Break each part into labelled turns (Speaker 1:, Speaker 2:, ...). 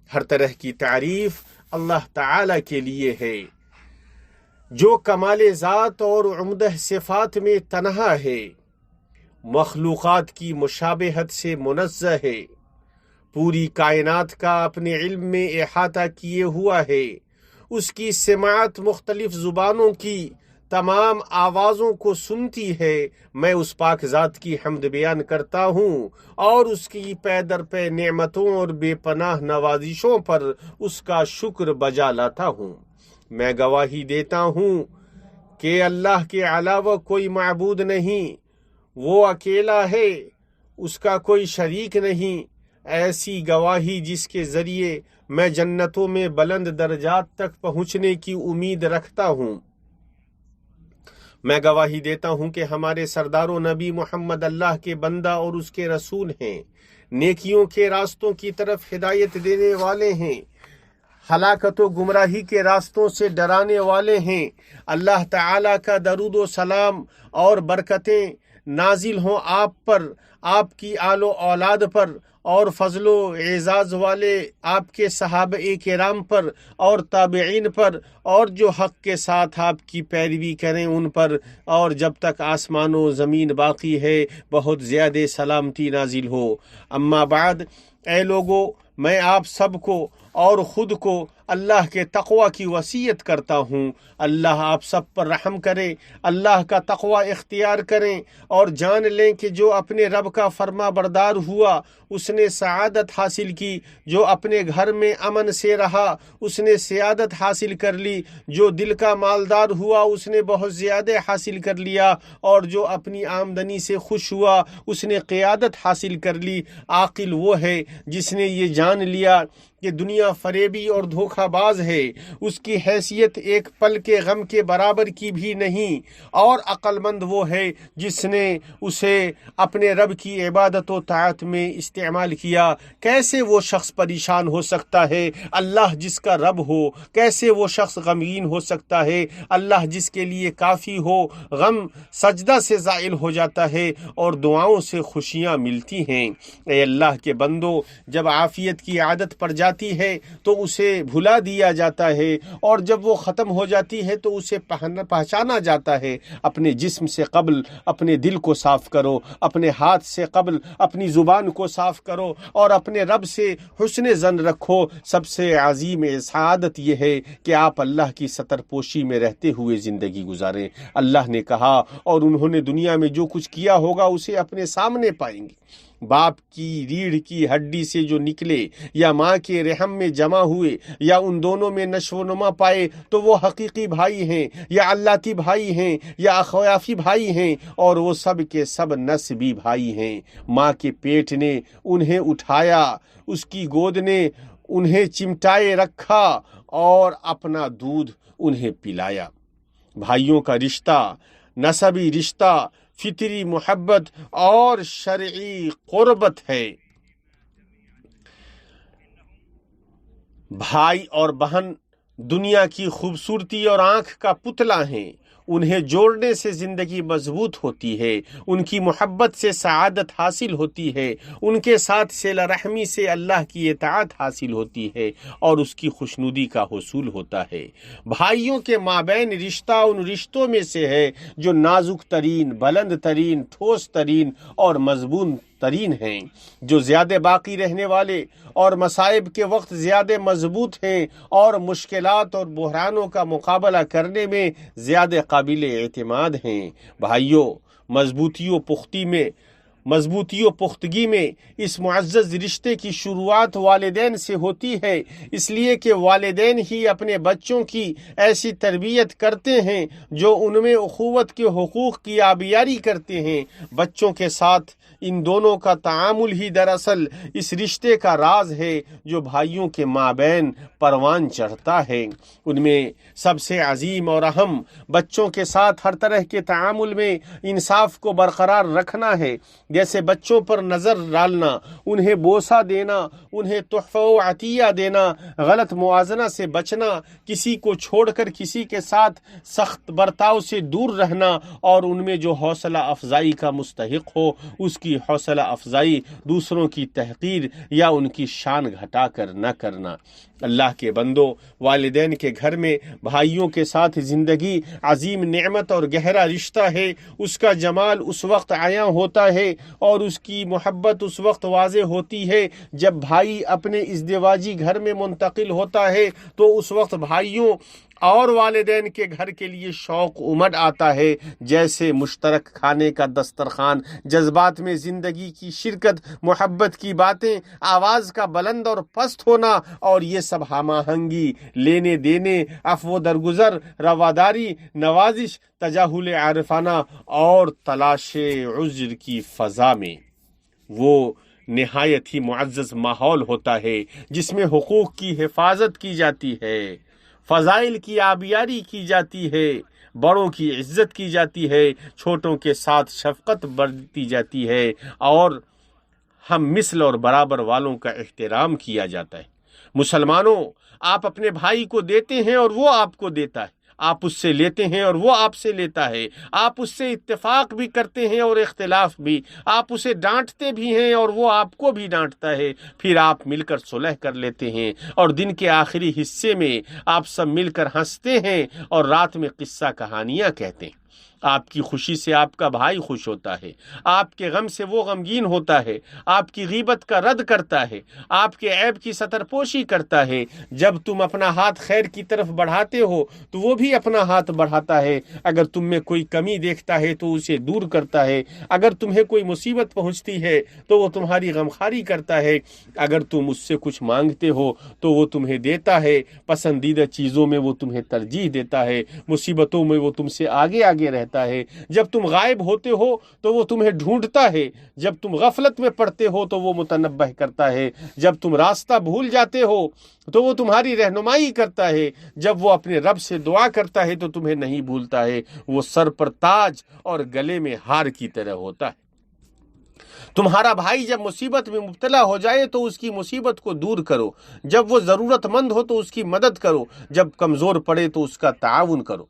Speaker 1: ہر طرح کی تعریف اللہ تعالی کے لیے ہے، جو کمال ذات اور عمدہ صفات میں تنہا ہے، مخلوقات کی مشابہت سے منزہ ہے، پوری کائنات کا اپنے علم میں احاطہ کیے ہوا ہے، اس کی سماعت مختلف زبانوں کی تمام آوازوں کو سنتی ہے۔ میں اس پاک ذات کی حمد بیان کرتا ہوں اور اس کی پے در پے نعمتوں اور بے پناہ نوازشوں پر اس کا شکر بجا لاتا ہوں۔ میں گواہی دیتا ہوں کہ اللہ کے علاوہ کوئی معبود نہیں، وہ اکیلا ہے، اس کا کوئی شریک نہیں۔ ایسی گواہی جس کے ذریعے میں جنتوں میں بلند درجات تک پہنچنے کی امید رکھتا ہوں۔ میں گواہی دیتا ہوں کہ ہمارے سردار و نبی محمد اللہ کے بندہ اور اس کے رسول ہیں، نیکیوں کے راستوں کی طرف ہدایت دینے والے ہیں، ہلاکت و گمراہی کے راستوں سے ڈرانے والے ہیں۔ اللہ تعالیٰ کا درود و سلام اور برکتیں نازل ہوں آپ پر، آپ کی آل و اولاد پر، اور فضل و اعزاز والے آپ کے صحابہ کرام پر اور تابعین پر، اور جو حق کے ساتھ آپ کی پیروی کریں ان پر، اور جب تک آسمان و زمین باقی ہے بہت زیادہ سلامتی نازل ہو۔ اما بعد، اے لوگو، میں آپ سب کو اور خود کو اللہ کے تقوی کی وصیت کرتا ہوں۔ اللہ آپ سب پر رحم کرے، اللہ کا تقوی اختیار کریں اور جان لیں کہ جو اپنے رب کا فرما بردار ہوا اس نے سعادت حاصل کی، جو اپنے گھر میں امن سے رہا اس نے سعادت حاصل کر لی، جو دل کا مالدار ہوا اس نے بہت زیادہ حاصل کر لیا، اور جو اپنی آمدنی سے خوش ہوا اس نے قیادت حاصل کر لی۔ عاقل وہ ہے جس نے یہ جان لیا کہ دنیا فریبی اور دھوکہ باز ہے، اس کی حیثیت ایک پل کے غم کے برابر کی بھی نہیں، اور عقل مند وہ ہے جس نے اسے اپنے رب کی عبادت و طاعت میں استعمال کیا۔ کیسے وہ شخص پریشان ہو سکتا ہے اللہ جس کا رب ہو؟ کیسے وہ شخص غمگین ہو سکتا ہے اللہ جس کے لیے کافی ہو؟ غم سجدہ سے زائل ہو جاتا ہے اور دعاؤں سے خوشیاں ملتی ہیں۔ اے اللہ کے بندو، جب عافیت کی عادت پڑ جاتی ہے تو اسے بھلا دیا جاتا ہے، اور جب وہ ختم ہو جاتی ہے تو اسے پہچانا جاتا ہے۔ اپنے جسم سے قبل اپنے دل کو صاف کرو، اپنے ہاتھ سے قبل اپنی زبان کو صاف کرو، اور اپنے رب سے حسن ظن رکھو۔ سب سے عظیم سعادت یہ ہے کہ آپ اللہ کی ستر پوشی میں رہتے ہوئے زندگی گزاریں۔ اللہ نے کہا، اور انہوں نے دنیا میں جو کچھ کیا ہوگا اسے اپنے سامنے پائیں گے۔ باپ کی ریڑھ کی ہڈی سے جو نکلے یا ماں کے رحم میں جمع ہوئے یا ان دونوں میں نشو و نما پائے تو وہ حقیقی بھائی ہیں یا اللہ بھائی ہیں یا اخوافی بھائی ہیں، اور وہ سب کے سب نسبی بھائی ہیں۔ ماں کے پیٹ نے انہیں اٹھایا، اس کی گود نے انہیں چمٹائے رکھا اور اپنا دودھ انہیں پلایا۔ بھائیوں کا رشتہ نسبی رشتہ، فطری محبت اور شرعی قربت ہے۔ بھائی اور بہن دنیا کی خوبصورتی اور آنکھ کا پتلا ہیں، انہیں جوڑنے سے زندگی مضبوط ہوتی ہے، ان کی محبت سے سعادت حاصل ہوتی ہے، ان کے ساتھ صلہ رحمی سے اللہ کی اطاعت حاصل ہوتی ہے اور اس کی خوشنودی کا حصول ہوتا ہے۔ بھائیوں کے مابین رشتہ ان رشتوں میں سے ہے جو نازک ترین، بلند ترین، ٹھوس ترین اور مضبوط ترین ہیں، جو زیادہ باقی رہنے والے اور مصائب کے وقت زیادہ مضبوط ہیں اور مشکلات اور بحرانوں کا مقابلہ کرنے میں زیادہ قابل اعتماد ہیں۔ بھائیوں، مضبوطی و پختگی میں اس معزز رشتے کی شروعات والدین سے ہوتی ہے، اس لیے کہ والدین ہی اپنے بچوں کی ایسی تربیت کرتے ہیں جو ان میں اخوت کے حقوق کی آبیاری کرتے ہیں۔ بچوں کے ساتھ ان دونوں کا تعامل ہی دراصل اس رشتے کا راز ہے جو بھائیوں کے مابین پروان چڑھتا ہے۔ ان میں سب سے عظیم اور اہم بچوں کے ساتھ ہر طرح کے تعامل میں انصاف کو برقرار رکھنا ہے۔ جیسے بچوں پر نظر ڈالنا، انہیں بوسہ دینا، انہیں تحفہ و عطیہ دینا، غلط موازنہ سے بچنا، کسی کو چھوڑ کر کسی کے ساتھ سخت برتاؤ سے دور رہنا، اور ان میں جو حوصلہ افزائی کا مستحق ہو اس کی حوصلہ افزائی، دوسروں کی تحقیر یا ان کی شان گھٹا کر نہ کرنا۔ اللہ کے بندو، والدین کے گھر میں بھائیوں کے ساتھ زندگی عظیم نعمت اور گہرا رشتہ ہے۔ اس کا جمال اس وقت عیاں ہوتا ہے اور اس کی محبت اس وقت واضح ہوتی ہے جب بھائی اپنے ازدواجی گھر میں منتقل ہوتا ہے، تو اس وقت بھائیوں اور والدین کے گھر کے لیے شوق امڈ آتا ہے، جیسے مشترک کھانے کا دسترخوان، جذبات میں زندگی کی شرکت، محبت کی باتیں، آواز کا بلند اور پست ہونا، اور یہ سب ہم آہنگی، لینے دینے، عفو درگزر، رواداری، نوازش، تجاہل عارفانہ اور تلاش عذر کی فضا میں وہ نہایت ہی معزز ماحول ہوتا ہے جس میں حقوق کی حفاظت کی جاتی ہے، فضائل کی آبیاری کی جاتی ہے، بڑوں کی عزت کی جاتی ہے، چھوٹوں کے ساتھ شفقت برتی جاتی ہے، اور ہم مثل اور برابر والوں کا احترام کیا جاتا ہے۔ مسلمانوں، آپ اپنے بھائی کو دیتے ہیں اور وہ آپ کو دیتا ہے، آپ اس سے لیتے ہیں اور وہ آپ سے لیتا ہے، آپ اس سے اتفاق بھی کرتے ہیں اور اختلاف بھی، آپ اسے ڈانٹتے بھی ہیں اور وہ آپ کو بھی ڈانٹتا ہے، پھر آپ مل کر صلح کر لیتے ہیں، اور دن کے آخری حصے میں آپ سب مل کر ہنستے ہیں اور رات میں قصہ کہانیاں کہتے ہیں۔ آپ کی خوشی سے آپ کا بھائی خوش ہوتا ہے، آپ کے غم سے وہ غمگین ہوتا ہے، آپ کی غیبت کا رد کرتا ہے، آپ کے عیب کی ستر پوشی کرتا ہے۔ جب تم اپنا ہاتھ خیر کی طرف بڑھاتے ہو تو وہ بھی اپنا ہاتھ بڑھاتا ہے، اگر تم میں کوئی کمی دیکھتا ہے تو اسے دور کرتا ہے، اگر تمہیں کوئی مصیبت پہنچتی ہے تو وہ تمہاری غمخواری کرتا ہے، اگر تم اس سے کچھ مانگتے ہو تو وہ تمہیں دیتا ہے، پسندیدہ چیزوں میں وہ تمہیں ترجیح دیتا ہے، مصیبتوں میں وہ تم سے آگے آگے رہتا ہے، جب تم غائب ہوتے ہو تو وہ تمہیں ڈھونڈتا ہے، جب تم غفلت میں پڑتے ہو تو وہ متنبہ کرتا ہے، جب تم راستہ بھول جاتے ہو تو وہ تمہاری رہنمائی کرتا ہے، جب وہ اپنے رب سے دعا کرتا ہے تو تمہیں نہیں بھولتا ہے، وہ سر پر تاج اور گلے میں ہار کی طرح ہوتا ہے۔ تمہارا بھائی جب مصیبت میں مبتلا ہو جائے تو اس کی مصیبت کو دور کرو، جب وہ ضرورت مند ہو تو اس کی مدد کرو، جب کمزور پڑے تو اس کا تعاون کرو۔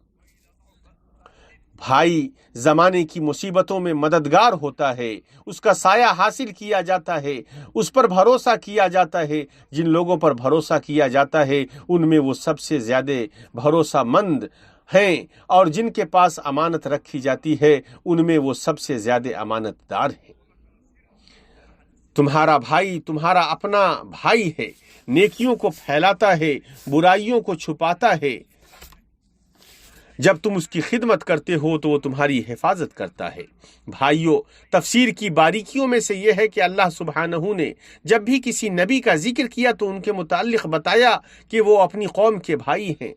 Speaker 1: بھائی زمانے کی مصیبتوں میں مددگار ہوتا ہے، اس کا سایہ حاصل کیا جاتا ہے، اس پر بھروسہ کیا جاتا ہے، جن لوگوں پر بھروسہ کیا جاتا ہے ان میں وہ سب سے زیادہ بھروسہ مند ہیں، اور جن کے پاس امانت رکھی جاتی ہے ان میں وہ سب سے زیادہ امانت دار ہیں۔ تمہارا بھائی تمہارا اپنا بھائی ہے، نیکیوں کو پھیلاتا ہے، برائیوں کو چھپاتا ہے۔ جب تم اس کی خدمت کرتے ہو تو وہ تمہاری حفاظت کرتا ہے۔ بھائیو، تفسیر کی باریکیوں میں سے یہ ہے کہ اللہ سبحانہ نے جب بھی کسی نبی کا ذکر کیا تو ان کے متعلق بتایا کہ وہ اپنی قوم کے بھائی ہیں۔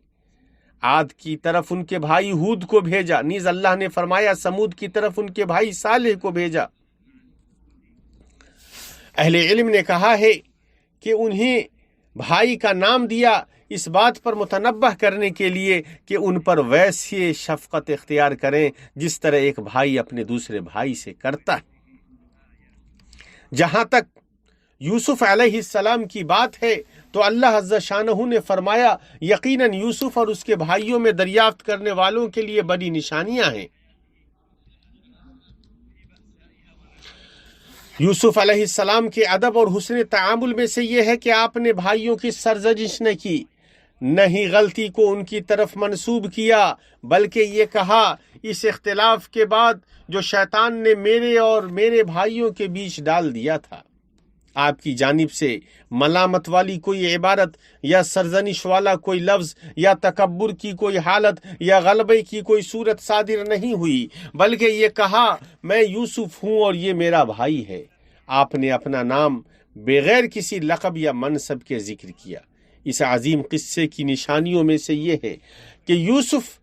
Speaker 1: عاد کی طرف ان کے بھائی ہود کو بھیجا، نیز اللہ نے فرمایا سمود کی طرف ان کے بھائی صالح کو بھیجا۔ اہل علم نے کہا ہے کہ انہیں بھائی کا نام دیا اس بات پر متنبہ کرنے کے لیے کہ ان پر ویسی شفقت اختیار کریں جس طرح ایک بھائی اپنے دوسرے بھائی سے کرتا ہے۔ جہاں تک یوسف علیہ السلام کی بات ہے تو اللہ عز شانہ نے فرمایا یقیناً یوسف اور اس کے بھائیوں میں دریافت کرنے والوں کے لیے بڑی نشانیاں ہیں۔ یوسف علیہ السلام کے ادب اور حسن تعامل میں سے یہ ہے کہ آپ نے بھائیوں کی سرزنش نہ کی، نہ ہی غلطی کو ان کی طرف منسوب کیا، بلکہ یہ کہا اس اختلاف کے بعد جو شیطان نے میرے اور میرے بھائیوں کے بیچ ڈال دیا تھا، آپ کی جانب سے ملامت والی کوئی عبارت یا سرزنش والا کوئی لفظ یا تکبر کی کوئی حالت یا غلبے کی کوئی صورت صادر نہیں ہوئی، بلکہ یہ کہا میں یوسف ہوں اور یہ میرا بھائی ہے۔ آپ نے اپنا نام بغیر کسی لقب یا منصب کے ذکر کیا۔ اس عظیم قصے کی نشانیوں میں سے یہ ہے کہ یوسف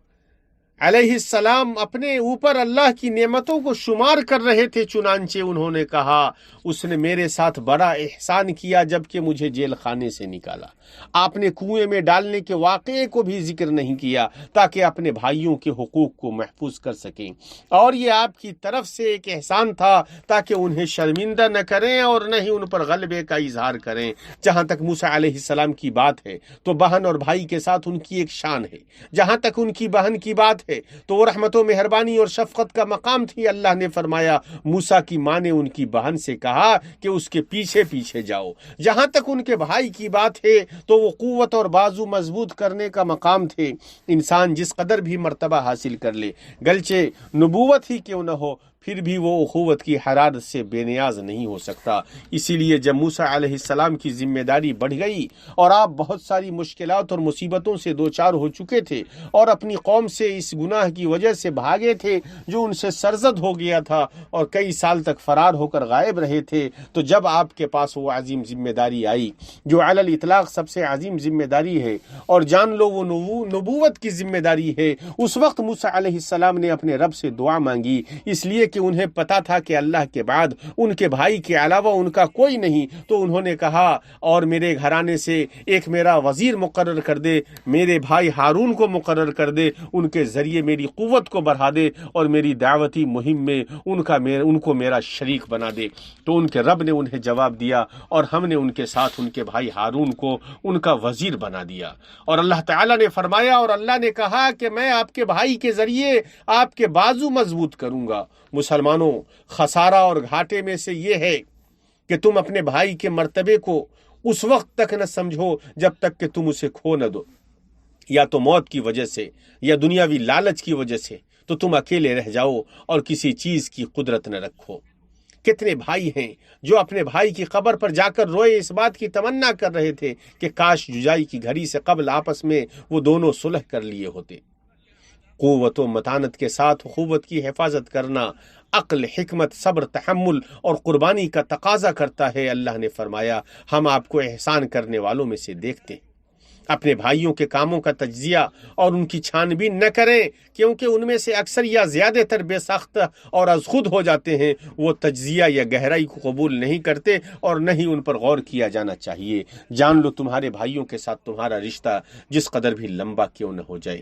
Speaker 1: علیہ السلام اپنے اوپر اللہ کی نعمتوں کو شمار کر رہے تھے، چنانچہ انہوں نے کہا اس نے میرے ساتھ بڑا احسان کیا جبکہ مجھے جیل خانے سے نکالا۔ آپ نے کنویں میں ڈالنے کے واقعے کو بھی ذکر نہیں کیا تاکہ اپنے بھائیوں کے حقوق کو محفوظ کر سکیں، اور یہ آپ کی طرف سے ایک احسان تھا تاکہ انہیں شرمندہ نہ کریں اور نہ ہی ان پر غلبے کا اظہار کریں۔ جہاں تک موسیٰ علیہ السلام کی بات ہے تو بہن اور بھائی کے ساتھ ان کی ایک شان ہے، جہاں تک ان کی بہن کی بات ہے تو وہ رحمت و مہربانی اور شفقت کا مقام تھی۔ اللہ نے فرمایا موسیٰ کی ماں نے ان کی بہن سے کہا کہ اس کے پیچھے پیچھے جاؤ۔ جہاں تک ان کے بھائی کی بات ہے تو وہ قوت اور بازو مضبوط کرنے کا مقام تھے۔ انسان جس قدر بھی مرتبہ حاصل کر لے، گرچہ نبوت ہی کیوں نہ ہو، پھر بھی وہ اخوت کی حرارت سے بے نیاز نہیں ہو سکتا۔ اسی لیے جب موسیٰ علیہ السلام کی ذمہ داری بڑھ گئی اور آپ بہت ساری مشکلات اور مصیبتوں سے دوچار ہو چکے تھے اور اپنی قوم سے اس گناہ کی وجہ سے بھاگے تھے جو ان سے سرزد ہو گیا تھا اور کئی سال تک فرار ہو کر غائب رہے تھے، تو جب آپ کے پاس وہ عظیم ذمہ داری آئی جو علی الاطلاق سب سے عظیم ذمہ داری ہے اور جان لو وہ نبوت کی ذمہ داری ہے، اس وقت موسیٰ علیہ السلام نے اپنے رب سے دعا مانگی، اس لیے کہ انہیں پتا تھا کہ اللہ کے بعد ان کے بھائی کے علاوہ ان کا کوئی نہیں۔ تو انہوں نے کہا اور میرے گھرانے سے ایک میرا وزیر مقرر کر دے، میرے بھائی ہارون کو مقرر کر دے، ان کے ذریعے میری قوت کو بڑھا دے اور میری دعوتی مہم میں ان کو میرا شریک بنا دے۔ تو ان کے رب نے انہیں جواب دیا اور ہم نے ان کے ساتھ ان کے بھائی ہارون کو ان کا وزیر بنا دیا۔ اور اللہ تعالیٰ نے فرمایا اور اللہ نے کہا کہ میں آپ کے بھائی کے ذریعے آپ کے بازو مضبوط کروں گا۔ مسلمانوں، خسارہ اور گھاٹے میں سے یہ ہے کہ تم اپنے بھائی کے مرتبے کو اس وقت تک نہ سمجھو جب تک کہ تم اسے کھو نہ دو، یا تو موت کی وجہ سے یا دنیاوی لالچ کی وجہ سے، تو تم اکیلے رہ جاؤ اور کسی چیز کی قدرت نہ رکھو۔ کتنے بھائی ہیں جو اپنے بھائی کی قبر پر جا کر روئے، اس بات کی تمنا کر رہے تھے کہ کاش جدائی کی گھڑی سے قبل آپس میں وہ دونوں صلح کر لیے ہوتے۔ قوت و متانت کے ساتھ اخوت کی حفاظت کرنا عقل، حکمت، صبر، تحمل اور قربانی کا تقاضا کرتا ہے۔ اللہ نے فرمایا ہم آپ کو احسان کرنے والوں میں سے دیکھتے ہیں۔ اپنے بھائیوں کے کاموں کا تجزیہ اور ان کی چھان بین نہ کریں، کیونکہ ان میں سے اکثر یا زیادہ تر بے ساختہ اور از خود ہو جاتے ہیں۔ وہ تجزیہ یا گہرائی کو قبول نہیں کرتے اور نہ ہی ان پر غور کیا جانا چاہیے۔ جان لو تمہارے بھائیوں کے ساتھ تمہارا رشتہ جس قدر بھی لمبا کیوں نہ ہو جائے،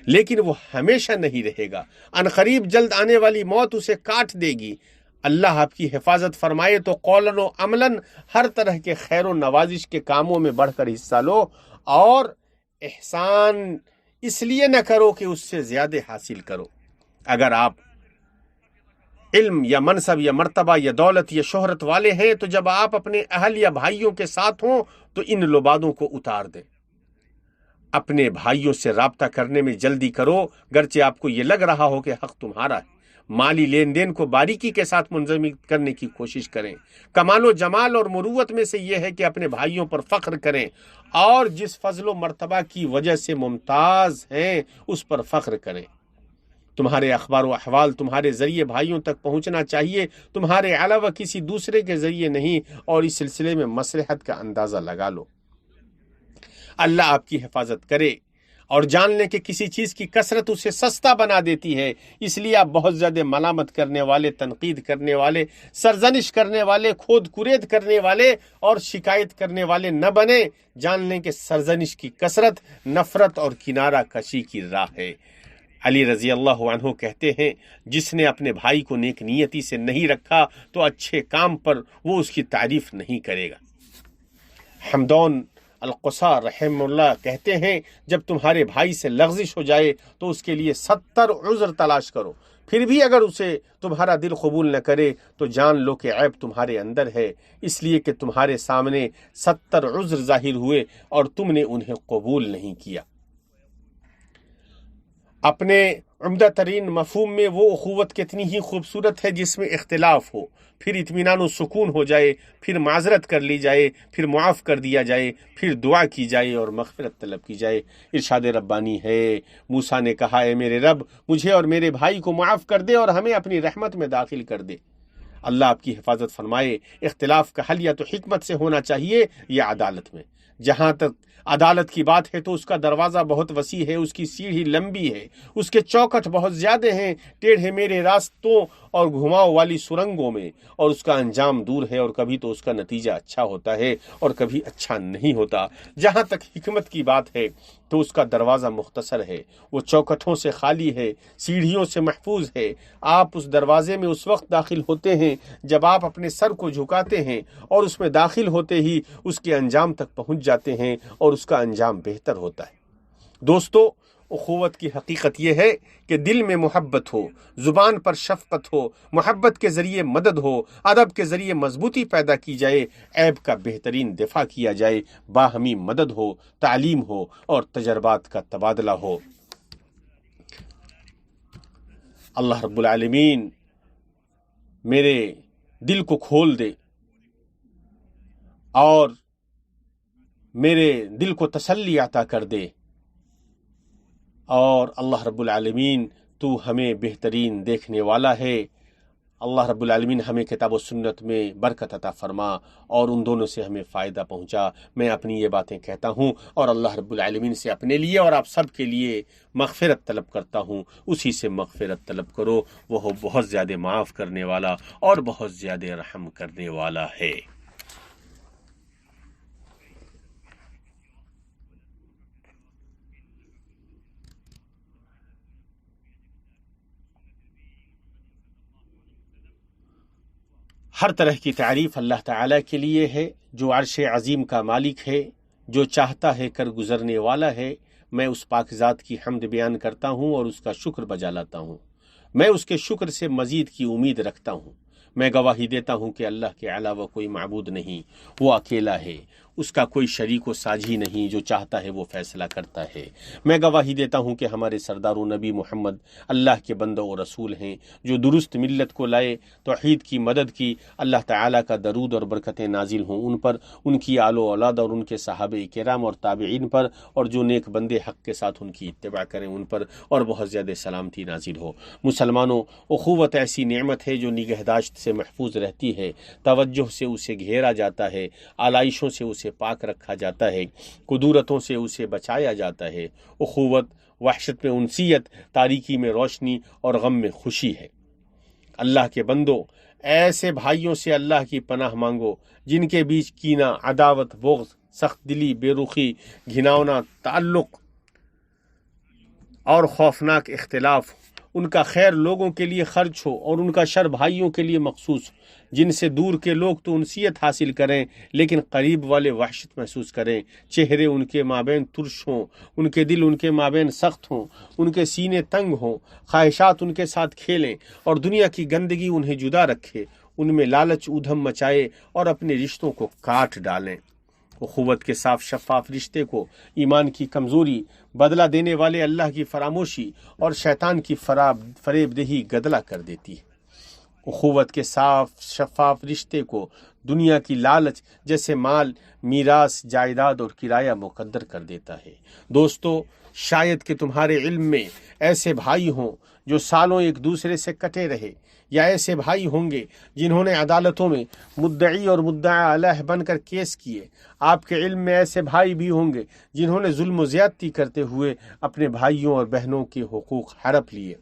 Speaker 1: لیکن وہ ہمیشہ نہیں رہے گا۔ عنقریب جلد آنے والی موت اسے کاٹ دے گی۔ اللہ آپ کی حفاظت فرمائے تو قولاً و عملاً ہر طرح کے خیر و نوازش کے کاموں میں بڑھ کر حصہ لو، اور احسان اس لیے نہ کرو کہ اس سے زیادہ حاصل کرو۔ اگر آپ علم یا منصب یا مرتبہ یا دولت یا شہرت والے ہیں تو جب آپ اپنے اہل یا بھائیوں کے ساتھ ہوں تو ان لبادوں کو اتار دیں۔ اپنے بھائیوں سے رابطہ کرنے میں جلدی کرو، گرچہ آپ کو یہ لگ رہا ہو کہ حق تمہارا ہے۔ مالی لین دین کو باریکی کے ساتھ منظم کرنے کی کوشش کریں۔ کمال و جمال اور مروت میں سے یہ ہے کہ اپنے بھائیوں پر فخر کریں اور جس فضل و مرتبہ کی وجہ سے ممتاز ہیں اس پر فخر کریں۔ تمہارے اخبار و احوال تمہارے ذریعے بھائیوں تک پہنچنا چاہیے، تمہارے علاوہ کسی دوسرے کے ذریعے نہیں، اور اس سلسلے میں مصلحت کا اندازہ لگا لو۔ اللہ آپ کی حفاظت کرے، اور جان لیں کہ کسی چیز کی کثرت اسے سستا بنا دیتی ہے، اس لیے آپ بہت زیادہ ملامت کرنے والے، تنقید کرنے والے، سرزنش کرنے والے، کھود کرید کرنے والے اور شکایت کرنے والے نہ بنیں۔ جان لیں کہ سرزنش کی کثرت نفرت اور کنارہ کشی کی راہ ہے۔ علی رضی اللہ عنہ کہتے ہیں جس نے اپنے بھائی کو نیک نیتی سے نہیں رکھا تو اچھے کام پر وہ اس کی تعریف نہیں کرے گا۔ حمدان القصار رحمہ اللہ کہتے ہیں جب تمہارے بھائی سے لغزش ہو جائے تو اس کے لیے 70 عذر تلاش کرو، پھر بھی اگر اسے تمہارا دل قبول نہ کرے تو جان لو کہ عیب تمہارے اندر ہے، اس لیے کہ تمہارے سامنے 70 عذر ظاہر ہوئے اور تم نے انہیں قبول نہیں کیا۔ اپنے عمدہ ترین مفہوم میں وہ اخوت کتنی ہی خوبصورت ہے جس میں اختلاف ہو، پھر اطمینان و سکون ہو جائے، پھر معذرت کر لی جائے، پھر معاف کر دیا جائے، پھر دعا کی جائے اور مغفرت طلب کی جائے۔ ارشاد ربانی ہے، موسیٰ نے کہا اے میرے رب مجھے اور میرے بھائی کو معاف کر دے اور ہمیں اپنی رحمت میں داخل کر دے۔ اللہ آپ کی حفاظت فرمائے۔ اختلاف کا حل یا تو حکمت سے ہونا چاہیے یا عدالت میں۔ جہاں تک عدالت کی بات ہے تو اس کا دروازہ بہت وسیع ہے، اس کی سیڑھی لمبی ہے، اس کے چوکھٹ بہت زیادہ ہیں ٹیڑھے میرے راستوں اور گھماؤ والی سرنگوں میں، اور اس کا انجام دور ہے، اور کبھی تو اس کا نتیجہ اچھا ہوتا ہے اور کبھی اچھا نہیں ہوتا۔ جہاں تک حکمت کی بات ہے تو اس کا دروازہ مختصر ہے، وہ چوکھٹوں سے خالی ہے، سیڑھیوں سے محفوظ ہے۔ آپ اس دروازے میں اس وقت داخل ہوتے ہیں جب آپ اپنے سر کو جھکاتے ہیں، اور اس میں داخل ہوتے ہی اس کے انجام تک پہنچ جاتے ہیں، اور اس کا انجام بہتر ہوتا ہے۔ دوستو، اخوت کی حقیقت یہ ہے کہ دل میں محبت ہو، زبان پر شفقت ہو، محبت کے ذریعے مدد ہو، ادب کے ذریعے مضبوطی پیدا کی جائے، عیب کا بہترین دفاع کیا جائے، باہمی مدد ہو، تعلیم ہو اور تجربات کا تبادلہ ہو۔ اللہ رب العالمین میرے دل کو کھول دے اور میرے دل کو تسلی عطا کر دے، اور اللہ رب العالمین تو ہمیں بہترین دیکھنے والا ہے۔ اللہ رب العالمین ہمیں کتاب و سنت میں برکت عطا فرما اور ان دونوں سے ہمیں فائدہ پہنچا۔ میں اپنی یہ باتیں کہتا ہوں اور اللہ رب العالمین سے اپنے لیے اور آپ سب کے لیے مغفرت طلب کرتا ہوں۔ اسی سے مغفرت طلب کرو، وہ بہت زیادہ معاف کرنے والا اور بہت زیادہ رحم کرنے والا ہے۔ ہر طرح کی تعریف اللہ تعالیٰ کے لیے ہے، جو عرش عظیم کا مالک ہے، جو چاہتا ہے کر گزرنے والا ہے۔ میں اس پاک ذات کی حمد بیان کرتا ہوں اور اس کا شکر بجا لاتا ہوں۔ میں اس کے شکر سے مزید کی امید رکھتا ہوں۔ میں گواہی دیتا ہوں کہ اللہ کے علاوہ کوئی معبود نہیں، وہ اکیلا ہے، اس کا کوئی شریک و ساجھی نہیں، جو چاہتا ہے وہ فیصلہ کرتا ہے۔ میں گواہی دیتا ہوں کہ ہمارے سردار و نبی محمد اللہ کے بندہ و رسول ہیں، جو درست ملت کو لائے، توحید کی مدد کی۔ اللہ تعالیٰ کا درود اور برکتیں نازل ہوں ان پر، ان کی آل و اولاد اور ان کے صحابہ کرام اور تابعین پر، اور جو نیک بندے حق کے ساتھ ان کی اتباع کریں ان پر، اور بہت زیادہ سلامتی نازل ہو۔ مسلمانوں، اخوت ایسی نعمت ہے جو نگہداشت سے محفوظ رہتی ہے، توجہ سے اسے گھیرا جاتا ہے، آلائشوں سے اسے پاک رکھا جاتا ہے، کدورتوں سے اسے بچایا جاتا ہے۔ اخوت وحشت میں انسیت، تاریکی میں روشنی اور غم میں خوشی ہے۔ اللہ کے بندو، ایسے بھائیوں سے اللہ کی پناہ مانگو جن کے بیچ کینہ، عداوت، بغض، سخت دلی، بے رخی، گھناؤنا تعلق اور خوفناک اختلاف ہو۔ ان کا خیر لوگوں کے لیے خرچ ہو اور ان کا شر بھائیوں کے لیے مخصوص ہو۔ جن سے دور کے لوگ تو انسیت حاصل کریں، لیکن قریب والے وحشت محسوس کریں۔ چہرے ان کے مابین ترش ہوں، ان کے دل ان کے مابین سخت ہوں، ان کے سینے تنگ ہوں، خواہشات ان کے ساتھ کھیلیں اور دنیا کی گندگی انہیں جدا رکھے، ان میں لالچ ادھم مچائے اور اپنے رشتوں کو کاٹ ڈالیں۔ اخوت کے صاف شفاف رشتے کو ایمان کی کمزوری، بدلہ دینے والے اللہ کی فراموشی اور شیطان کی فریب دہی گدلا کر دیتی ہے۔ اخوت کے صاف شفاف رشتے کو دنیا کی لالچ جیسے مال، میراث، جائیداد اور کرایہ مقدر کر دیتا ہے۔ دوستو، شاید کہ تمہارے علم میں ایسے بھائی ہوں جو سالوں ایک دوسرے سے کٹے رہے، یا ایسے بھائی ہوں گے جنہوں نے عدالتوں میں مدعی اور مدعا علیہ بن کر کیس کیے۔ آپ کے علم میں ایسے بھائی بھی ہوں گے جنہوں نے ظلم و زیادتی کرتے ہوئے اپنے بھائیوں اور بہنوں کے حقوق ہڑپ لیے۔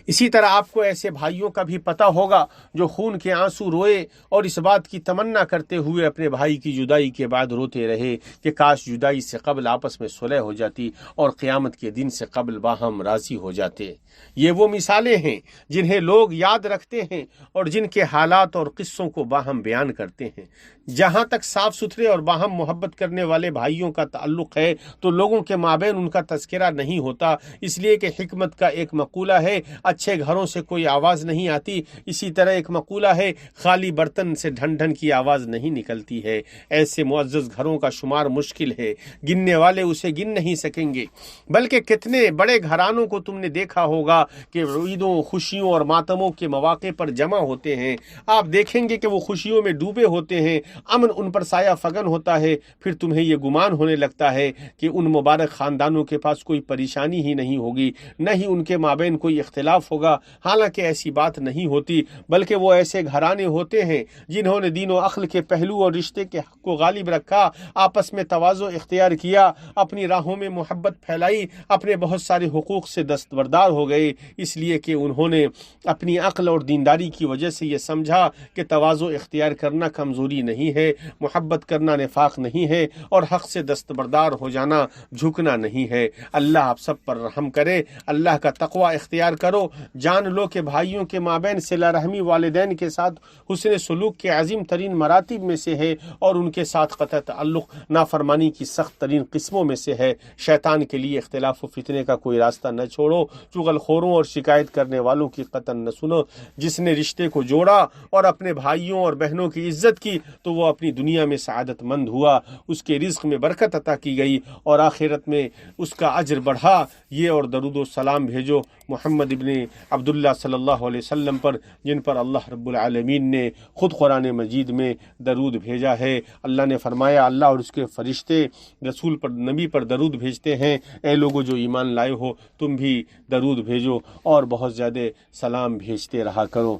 Speaker 1: اسی طرح آپ کو ایسے بھائیوں کا بھی پتہ ہوگا جو خون کے آنسو روئے اور اس بات کی تمنا کرتے ہوئے اپنے بھائی کی جدائی کے بعد روتے رہے کہ کاش جدائی سے قبل آپس میں صلح ہو جاتی اور قیامت کے دن سے قبل باہم راضی ہو جاتے۔ یہ وہ مثالیں ہیں جنہیں لوگ یاد رکھتے ہیں اور جن کے حالات اور قصوں کو باہم بیان کرتے ہیں۔ جہاں تک صاف ستھرے اور باہم محبت کرنے والے بھائیوں کا تعلق ہے تو لوگوں کے مابین ان کا تذکرہ نہیں ہوتا، اس لیے کہ حکمت کا ایک مقولہ ہے، اچھے گھروں سے کوئی آواز نہیں آتی۔ اسی طرح ایک مقولہ ہے، خالی برتن سے ڈھن ڈھن کی آواز نہیں نکلتی ہے۔ ایسے معزز گھروں کا شمار مشکل ہے، گننے والے اسے گن نہیں سکیں گے۔ بلکہ کتنے بڑے گھرانوں کو تم نے دیکھا ہوگا کہ عیدوں، خوشیوں اور ماتموں کے مواقع پر جمع ہوتے ہیں۔ آپ دیکھیں گے کہ وہ خوشیوں میں ڈوبے ہوتے ہیں، امن ان پر سایہ فگن ہوتا ہے۔ پھر تمہیں یہ گمان ہونے لگتا ہے کہ ان مبارک خاندانوں کے پاس کوئی پریشانی ہی نہیں ہوگی، نہ ہی ان کے مابین کوئی اختلاف معاف ہوگا، حالانکہ ایسی بات نہیں ہوتی، بلکہ وہ ایسے گھرانے ہوتے ہیں جنہوں نے دین و عقل کے پہلو اور رشتے کے حق کو غالب رکھا، آپس میں تواضع اختیار کیا، اپنی راہوں میں محبت پھیلائی، اپنے بہت سارے حقوق سے دستبردار ہو گئے، اس لیے کہ انہوں نے اپنی عقل اور دینداری کی وجہ سے یہ سمجھا کہ تواضع اختیار کرنا کمزوری نہیں ہے، محبت کرنا نفاق نہیں ہے، اور حق سے دستبردار ہو جانا جھکنا نہیں ہے۔ اللہ آپ سب پر رحم کرے، اللہ کا تقوی اختیار کرو، جان لو کہ بھائیوں کے مابین صلہ رحمی والدین کے ساتھ حسن سلوک کے عظیم ترین مراتب میں سے ہے، اور ان کے ساتھ قطع تعلق نافرمانی کی سخت ترین قسموں میں سے ہے۔ شیطان کے لیے اختلاف و فتنے کا کوئی راستہ نہ چھوڑو، چغل خوروں اور شکایت کرنے والوں کی قطع نہ سنو۔ جس نے رشتے کو جوڑا اور اپنے بھائیوں اور بہنوں کی عزت کی تو وہ اپنی دنیا میں سعادت مند ہوا، اس کے رزق میں برکت عطا کی گئی اور آخرت میں اس کا اجر بڑھا۔ یہ اور درود و سلام بھیجو محمد ابن عبداللہ صلی اللہ علیہ وسلم پر، جن پر اللہ رب العالمین نے خود قرآن مجید میں درود بھیجا ہے۔ اللہ نے فرمایا اللہ اور اس کے فرشتے رسول پر، نبی پر درود بھیجتے ہیں۔ اے لوگو جو ایمان لائے ہو تم بھی درود بھیجو اور بہت زیادہ سلام بھیجتے رہا کرو۔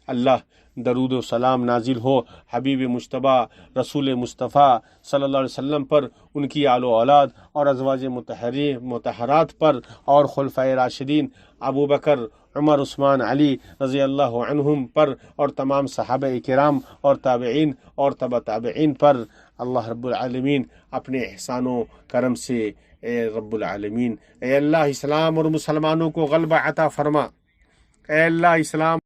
Speaker 1: اللہ درود و سلام نازل ہو حبیب مجتبیٰ رسول مصطفیٰ صلی اللہ علیہ وسلم پر، ان کی آل و اولاد اور ازواج مطہرات پر، اور خلفائے راشدین ابو بکر، عمر، عثمان، علی رضی اللہ عنہم پر، اور تمام صحابہ کرام اور تابعین اور تبع تابعین پر۔ اللہ رب العالمین اپنے احسان و کرم سے، اے رب العالمین، اے اللہ اسلام اور مسلمانوں کو غلبہ عطا فرما، اے اللہ اسلام